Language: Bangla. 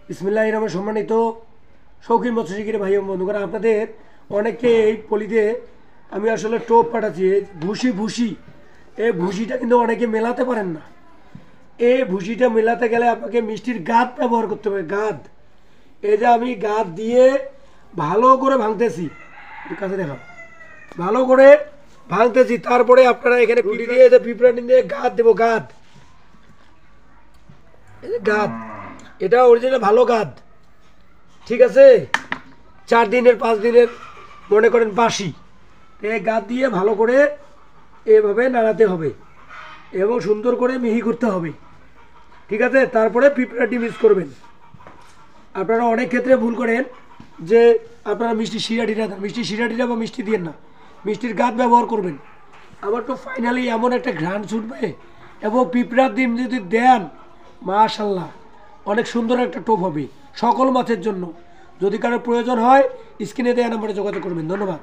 বিসমিল্লাহির রহমানির রহিম। সম্মানিত শৌখিন মৎস্যশিকারী ভাই ও বন্ধুরা, আপনাদের অনেককে এই পলিতে আমি আসলে টোপ পাঠাচ্ছি। ভুসি এই ভুসিটা কিন্তু অনেকে মেলাতে পারেন না। এই ভুসিটা মেলাতে গেলে আপনাকে মিষ্টির গাদ ব্যবহার করতে হবে। গাদ, এই যে আমি গাদ দিয়ে ভালো করে ভাঙতেছি, কাছে দেখাও, ভালো করে ভাঙতেছি। তারপরে আপনারা এখানে রুটি দিয়ে পিঁপড়ানি দিয়ে গাদ দেবো। গাদ, এই যে গাদ, এটা অরিজিনাল ভালো গাদ, ঠিক আছে? 4 দিনের 5 দিনের মনে করেন বাসি, এই গাদ দিয়ে ভালো করে এভাবে নাড়াতে হবে এবং সুন্দর করে মিহি করতে হবে, ঠিক আছে? তারপরে পিঁপড়াটি মিক্স করবেন। আপনারা অনেক ক্ষেত্রে ভুল করেন যে আপনারা মিষ্টি শিরাটিটা দেন, মিষ্টি শিরাটিটা বা মিষ্টি দিয়ে না, মিষ্টির গাদ ব্যবহার করবেন। আমার তো ফাইনালি এমন একটা ঘ্রাণ ছুটবে এবং পিঁপড়ার ডিম যদি দেন, মাশাল্লাহ অনেক সুন্দর একটা টোপ হবে সকল মাছের জন্য। যদি কারোর প্রয়োজন হয় স্ক্রিনে দেওয়া নম্বরে যোগাযোগ করবেন। ধন্যবাদ।